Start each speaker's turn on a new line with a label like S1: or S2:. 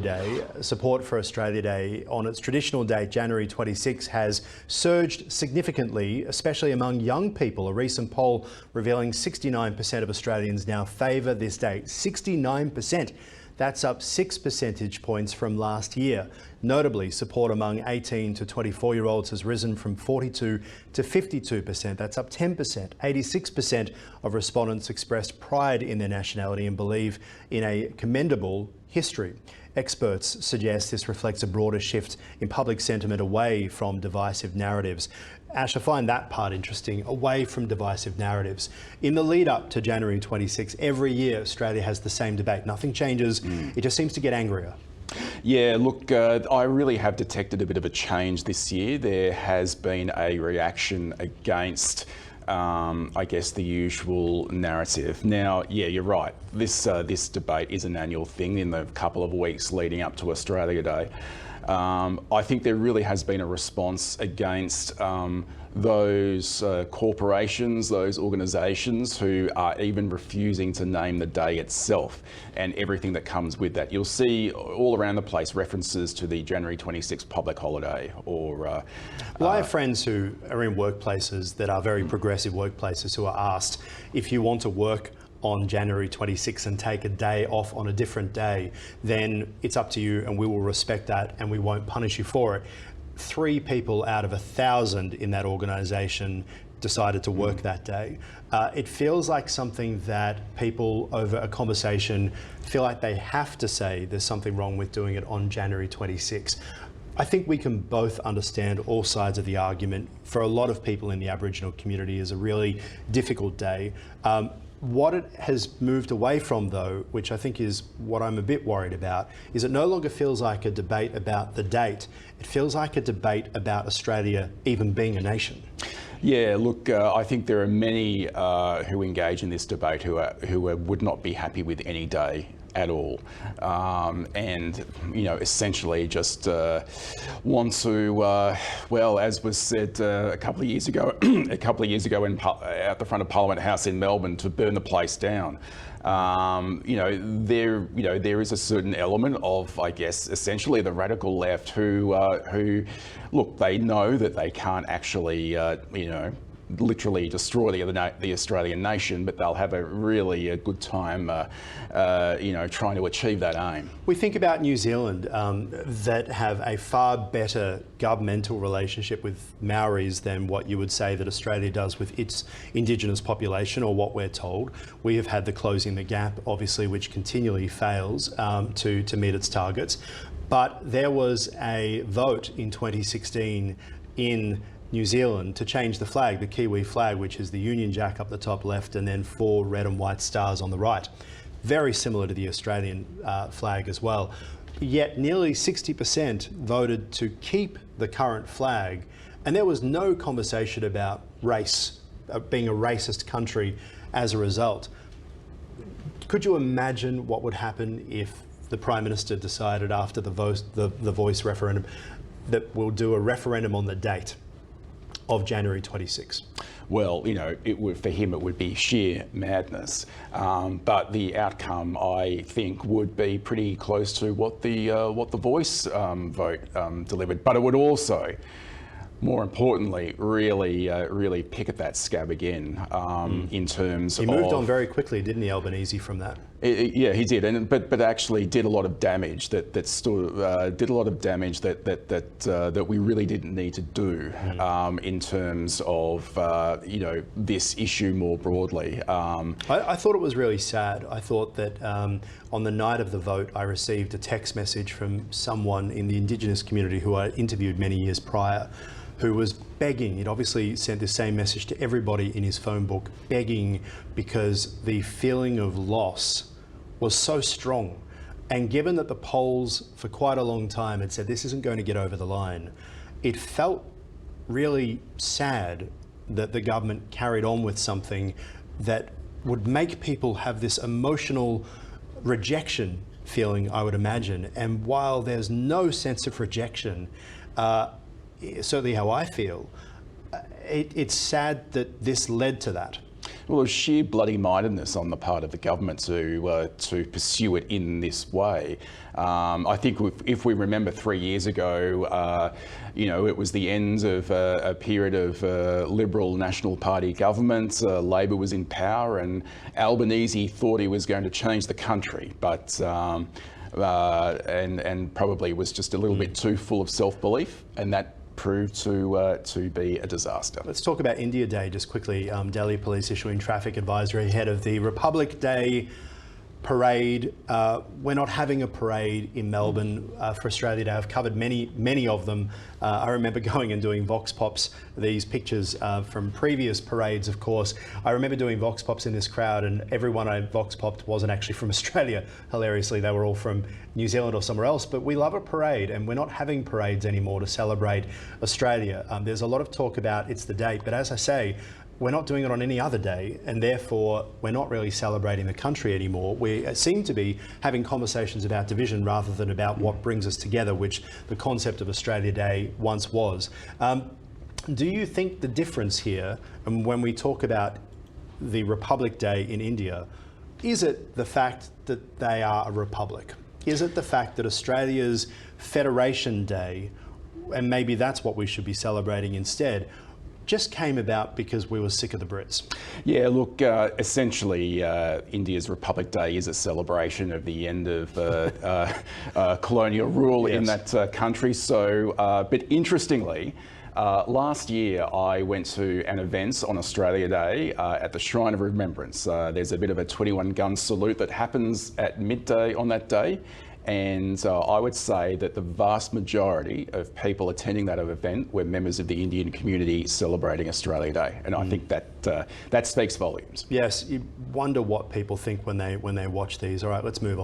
S1: Day. Support for Australia Day on its traditional date, January 26, has surged significantly, especially among young people. A recent poll revealing 69% of Australians now favour this date. 69%. That's up 6 percentage points from last year. Notably, support among 18 to 24-year-olds has risen from 42 to 52%. That's up 10%. 86% of respondents expressed pride in their nationality and believe in a commendable history. Experts suggest this reflects a broader shift in public sentiment away from divisive narratives. Ash, I find that part interesting, away from divisive narratives. In the lead up to January 26, every year Australia has the same debate. Nothing changes. It just seems to get angrier.
S2: Yeah, look, I really have detected a bit of a change this year. There has been a reaction against I guess the usual narrative. Now, yeah, you're right. This debate is an annual thing in the couple of weeks leading up to Australia Day. I think there really has been a response against those corporations, those organisations who are even refusing to name the day itself and everything that comes with that. You'll see all around the place references to the January 26th public holiday or...
S1: Well, I have friends who are in workplaces that are very progressive workplaces who are asked, if you want to work on January 26 and take a day off on a different day, then it's up to you and we will respect that and we won't punish you for it. 3 people out of 1,000 in that organisation decided to work that day. It feels like something that people over a conversation feel like they have to say there's something wrong with doing it on January 26. I think we can both understand all sides of the argument. For a lot of people in the Aboriginal community, is a really difficult day. What it has moved away from, though, which I think is what I'm a bit worried about, is it no longer feels like a debate about the date. It feels like a debate about Australia even being a nation.
S2: Yeah, look, I think there are many who engage in this debate who would not be happy with any day at all, and essentially just want to, well, as was said a couple of years ago, out the front of Parliament House in Melbourne, to burn the place down. There is a certain element of, I guess, essentially the radical left who look, they know that they can't actually, literally destroy the Australian nation, but they'll have a really good time, trying to achieve that aim.
S1: We think about New Zealand that have a far better governmental relationship with Maoris than what you would say that Australia does with its Indigenous population, or what we're told. We have had the Closing the Gap, obviously, which continually fails to meet its targets. But there was a vote in 2016 in New Zealand to change the flag, the Kiwi flag, which is the Union Jack up the top left and then 4 red and white stars on the right. Very similar to the Australian flag as well. Yet nearly 60% voted to keep the current flag, and there was no conversation about race, being a racist country as a result. Could you imagine what would happen if the Prime Minister decided after the Voice referendum that we'll do a referendum on the date of January 26?
S2: Well, for him it would be sheer madness, but the outcome, I think, would be pretty close to what the Voice vote delivered. But it would also, more importantly, really pick at that scab again in terms of...
S1: He moved on very quickly, didn't he, Albanese, from that?
S2: Yeah, he did, but actually did a lot of damage that we really didn't need to do in terms of this issue more broadly.
S1: I thought it was really sad. I thought that on the night of the vote, I received a text message from someone in the Indigenous community who I interviewed many years prior, who was begging. He'd obviously sent the same message to everybody in his phone book, begging because the feeling of loss was so strong. And given that the polls for quite a long time had said this isn't going to get over the line, it felt really sad that the government carried on with something that would make people have this emotional rejection feeling, I would imagine. And while there's no sense of rejection, certainly how I feel, it's sad that this led to that.
S2: Well, there's sheer bloody-mindedness on the part of the government to pursue it in this way. I think if we remember 3 years ago, it was the end of a period of Liberal National Party government. Labor was in power, and Albanese thought he was going to change the country, but and probably was just a little bit too full of self-belief, and that proved to be a disaster.
S1: Let's talk about India Day just quickly. Delhi Police issuing traffic advisory ahead of the Republic Day parade. We're not having a parade in Melbourne for Australia Day. I've covered many of them. I remember going and doing Vox Pops, these pictures from previous parades, of course. I remember doing Vox Pops in this crowd, and everyone I Vox Popped wasn't actually from Australia. Hilariously, they were all from New Zealand or somewhere else. But we love a parade, and we're not having parades anymore to celebrate Australia. There's a lot of talk about it's the date, but as I say, we're not doing it on any other day, and therefore we're not really celebrating the country anymore. We seem to be having conversations about division rather than about what brings us together, which the concept of Australia Day once was. Do you think the difference here, and when we talk about the Republic Day in India, is it the fact that they are a republic? Is it the fact that Australia's Federation Day, and maybe that's what we should be celebrating instead, just came about because we were sick of the Brits?
S2: Yeah, look, essentially India's Republic Day is a celebration of the end of colonial rule in that country. So, but interestingly, last year I went to an event on Australia Day at the Shrine of Remembrance. There's a bit of a 21-gun salute that happens at midday on that day. And I would say that the vast majority of people attending that event were members of the Indian community celebrating Australia Day, and I think that that speaks volumes.
S1: Yes, you wonder what people think when they watch these. All right, let's move on.